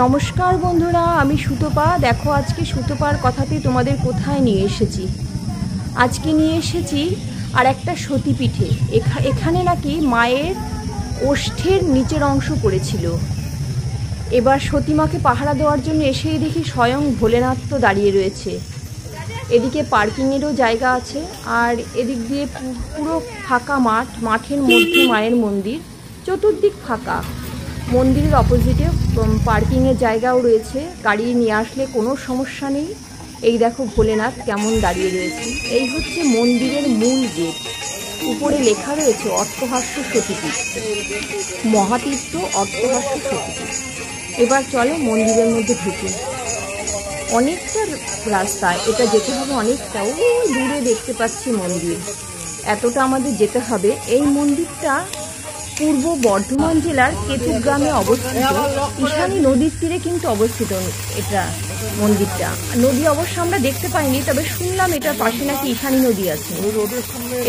নমস্কার বন্ধুরা, আমি সুতপা। দেখো আজকে সুতপার কথাতে তোমাদের কোথায় নিয়ে এসেছি। আজকে নিয়ে এসেছি আর একটা সতীপীঠে। এখানে নাকি মায়ের ওষ্ঠের নিচের অংশ পড়েছিল। এবার সতীমাকে পাহারা দেওয়ার জন্য এসেই দেখি স্বয়ং ভোলেনাথ তো দাঁড়িয়ে রয়েছে। এদিকে পার্কিংয়েরও জায়গা আছে, আর এদিক দিয়ে পুরো ফাঁকা মাঠ, মাঠের মধ্যে মায়ের মন্দির, চতুর্দিক ফাঁকা। মন্দিরের অপোজিটে পার্কিংয়ের জায়গাও রয়েছে, গাড়ি নিয়ে আসলে কোনো সমস্যা নেই। এই দেখো ভোলেনাথ কেমন দাঁড়িয়ে রয়েছে। এই হচ্ছে মন্দিরের মূল গেট। উপরে লেখা রয়েছে অট্টহাস্য সতীপীঠ, মহাতীর্থ অট্টহাস্য সতীপীঠ। এবার চলো মন্দিরের মধ্যে ঢুকি। অনেকটা রাস্তা, এটা যেতে হবে অনেকটা। ওই দূরে দেখতে পাচ্ছি মন্দির, এতটা আমাদের যেতে হবে। এই মন্দিরটা পূর্ব বর্ধমান জেলার কেতুগ্রামে অবস্থিত, ঈশানী নদীর তীরে কিন্তু অবস্থিত এটা মন্দিরটা। নদী অবশ্য আমরা দেখতে পাইনি, তবে শুনলাম এটার পাশে নাকি ঈশানী নদী আছে।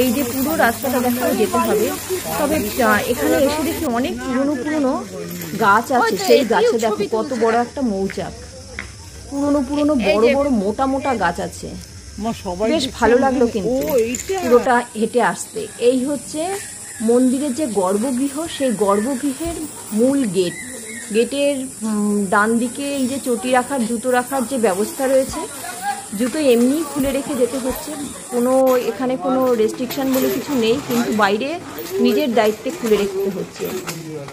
এই যে পুরো রাস্তাটা দেখা যেতে হবে। তবে এখানে এসে দেখি অনেক পুরনো গাছ আছে। সেই গাছে দেখো কত বড় একটা মৌচাক, পুরনো বড় বড় মোটা মোটা গাছ আছে। বেশ ভালো লাগলো কিন্তু পুরোটা হেঁটে আসতে। এই হচ্ছে মন্দিরের যে গর্ভগৃহ, সেই গর্ভগৃহের মূল গেট। গেটের ডান দিকে এই যে চটি রাখার, জুতো রাখার যে ব্যবস্থা রয়েছে, জুতো এমনি খুলে রেখে যেতে হচ্ছে। এখানে কোনো রেস্ট্রিকশান বলে কিছু নেই, কিন্তু বাইরে নিজের দায়িত্বে খুলে রাখতে হচ্ছে।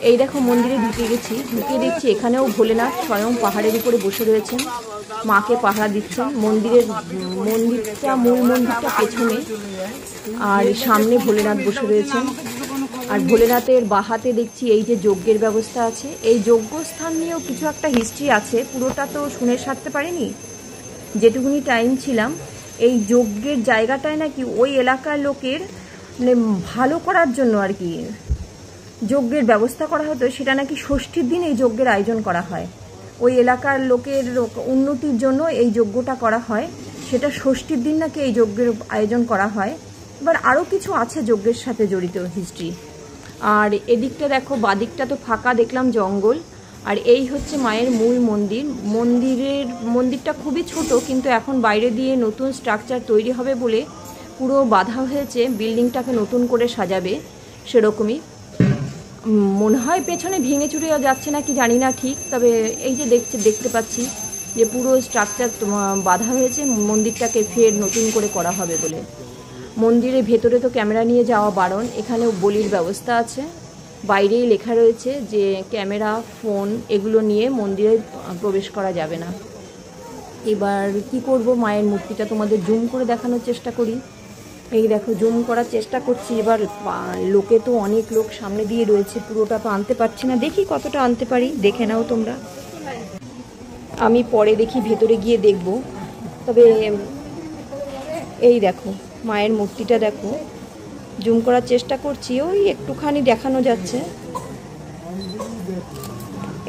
এই দেখো মন্দিরে ঢুকে দেখছি এখানেও ভোলেনাথ স্বয়ং পাহাড়ের উপরে বসে রয়েছেন, মাকে পাহারা দিচ্ছেন। মূল মন্দিরটা পেছনে, আর সামনে ভোলেনাথ বসে রয়েছেন। আর ভোলেনাথের বাহাতে দেখছি এই যে যজ্ঞের ব্যবস্থা আছে। এই যজ্ঞস্থান নিয়েও কিছু একটা হিস্ট্রি আছে, পুরোটা তো শুনে সারতে পারিনি। যেটুকুনি টাইম ছিলাম, এই যজ্ঞের জায়গাটায় নাকি ওই এলাকার লোকের মানে ভালো করার জন্য আর কি যজ্ঞের ব্যবস্থা করা হতো। সেটা নাকি ষষ্ঠীর দিন এই যজ্ঞের আয়োজন করা হয়। ওই এলাকার লোকের উন্নতির জন্য এই যজ্ঞটা করা হয়। সেটা ষষ্ঠীর দিন নাকি এই যজ্ঞের আয়োজন করা হয়। এবার আরও কিছু আছে যজ্ঞের সাথে জড়িত হিস্ট্রি। আর এদিকটা দেখো, বাদিকটা তো ফাঁকা দেখলাম, জঙ্গল। আর এই হচ্ছে মায়ের মূল মন্দির। মন্দিরটা খুবই ছোট, কিন্তু এখন বাইরে দিয়ে নতুন স্ট্রাকচার তৈরি হবে বলে পুরো বাঁধা হয়েছে। বিল্ডিংটাকে নতুন করে সাজাবে সেরকমই মনে হয়। পেছনে ভেঙে চুরে যাচ্ছে না কি জানি না ঠিক, তবে এই যে দেখতে পাচ্ছি যে পুরো স্ট্রাকচার বাঁধা হয়েছে, মন্দিরটাকে ফের নতুন করে করা হবে বলে। মন্দিরের ভেতরে তো ক্যামেরা নিয়ে যাওয়া বারণ, এখানেও বলির ব্যবস্থা আছে। বাইরেই লেখা রয়েছে যে ক্যামেরা, ফোন এগুলো নিয়ে মন্দিরে প্রবেশ করা যাবে না। এবার কি করব, মায়ের মূর্তিটা তোমাদের জুম করে দেখানোর চেষ্টা করি। এই দেখো জুম করার চেষ্টা করছি। এবার লোকে তো অনেক লোক সামনে দিয়ে রয়েছে, পুরোটা তো আনতে পারছি না। দেখি কতটা আনতে পারি, দেখে নাও তোমরা। আমি পরে দেখি, ভেতরে গিয়ে দেখব। তবে এই দেখো মায়ের মূর্তিটা দেখো, জুম করার চেষ্টা করছি, ওই একটুখানি দেখানো যাচ্ছে।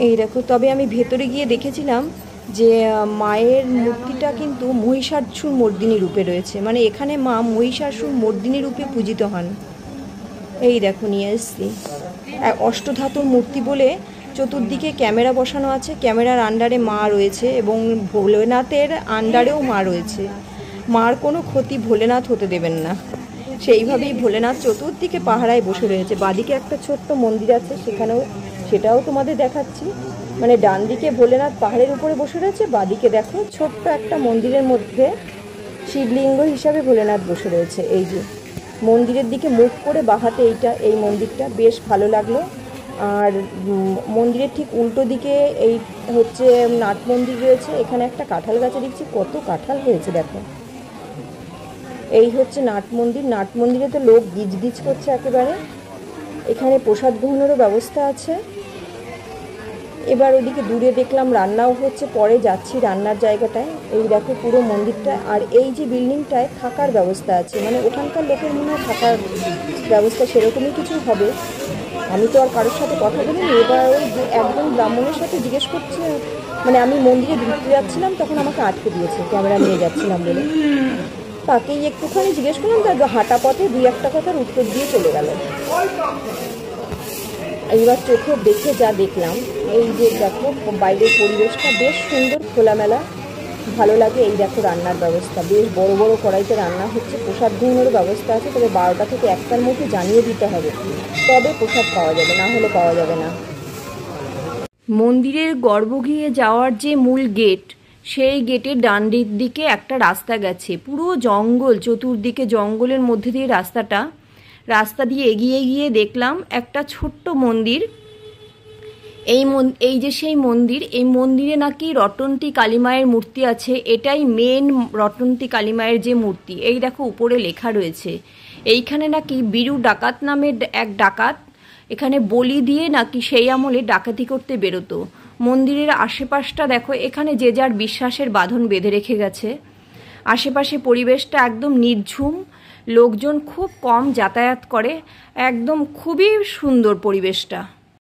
এই দেখো। তবে আমি ভেতরে গিয়ে দেখেছিলাম যে মায়ের মূর্তিটা কিন্তু মহিষাসুর মর্দিনী রূপে রয়েছে, মানে এখানে মা মহিষাসুর মর্দিনী রূপে পূজিত হন। এই দেখো নিয়ে এসছি অষ্টধাতুর মূর্তি বলে। চতুর্দিকে ক্যামেরা বসানো আছে, ক্যামেরার আন্ডারে মা রয়েছে, এবং ভোলেনাথের আন্ডারেও মা রয়েছে। মার কোনো ক্ষতি ভোলেনাথ হতে দেবেন না, সেইভাবেই ভোলেনাথ চতুর্দিকে পাহারায় বসে রয়েছে। বাদিকে একটা ছোট্ট মন্দির আছে, সেটাও তোমাদের দেখাচ্ছি। মানে ডান দিকে ভোলেনাথ পাহাড়ের উপরে বসে রয়েছে, বাদিকে দেখো ছোট্ট একটা মন্দিরের মধ্যে শিবলিঙ্গ হিসাবে ভোলেনাথ বসে রয়েছে। এই যে মন্দিরের দিকে মুখ করে বাহাতে এই মন্দিরটা বেশ ভালো লাগলো। আর মন্দিরের ঠিক উল্টো দিকে এই হচ্ছে নাট মন্দির রয়েছে। এখানে একটা কাঁঠাল গাছে দেখছি কত কাঁঠাল হয়েছে দেখো। এই হচ্ছে নাট মন্দির। নাট মন্দিরে তো লোক গিজগিজ করছে একেবারে। এখানে প্রসাদ গ্রহণেরও ব্যবস্থা আছে। এবার ওদিকে দূরে দেখলাম রান্নাও হচ্ছে, পরে যাচ্ছি রান্নার জায়গাটায়। এই দেখো পুরো মন্দিরটা। আর এই যে বিল্ডিংটায় থাকার ব্যবস্থা আছে, মানে ওখানকার লোকের মনে হয় থাকার ব্যবস্থা সেরকমই কিছু হবে। আমি তো আর কারোর সাথে কথা বলিনি। এবার ওই একজন ব্রাহ্মণের সাথে জিজ্ঞেস করছে, মানে আমি মন্দিরে ঢুকতে যাচ্ছিলাম, তখন আমাকে আটকে দিয়েছে ক্যামেরা নিয়ে যাচ্ছিলাম বলে। তাকেই একটুখানি জিজ্ঞেস করলাম, তার হাঁটা পথে দুই একটা কথার উত্তর দিয়ে চলে গেল। এইবার চোখে দেখে যা দেখলাম, এই যে দেখো বাইরের পরিবেশটা বেশ সুন্দর, খোলামেলা, ভালো লাগে। এই দেখো রান্নার ব্যবস্থা, বেশ বড় বড় কড়াইতে রান্না হচ্ছে। প্রসাদ গ্রহণেরও ব্যবস্থা আছে, তবে 12টা থেকে 1টার মধ্যে জানিয়ে দিতে হবে, তবে প্রসাদ পাওয়া যাবে, না হলে পাওয়া যাবে না। মন্দিরের গর্ভগৃহে যাওয়ার যে মূল গেট, সেই গেটের ডান দিকে একটা রাস্তা গেছে, পুরো জঙ্গল, চতুর্দিকে জঙ্গলের মধ্যে দিয়ে রাস্তা দিয়ে এগিয়ে গিয়ে দেখলাম একটা ছোট্ট মন্দির। এই যে সেই মন্দির, এই মন্দিরে নাকি রটন্তী কালীমায়ের মূর্তি আছে। এটাই মেন রটন্তী কালীমায়ের যে মূর্তি। এই দেখো উপরে লেখা রয়েছে। এইখানে নাকি বীরু ডাকাত নামের এক ডাকাত এখানে বলি দিয়ে নাকি সেই আমলে ডাকাতি করতে বেরোতো। মন্দিরের আশেপাশটা দেখো, এখানে যে যার বিশ্বাসের বাঁধন বেঁধে রেখে গেছে। আশেপাশে পরিবেশটা একদম নির্ঝুম, লোকজন খুব কম যাতায়াত করে, একদম খুবই সুন্দর পরিবেশটা।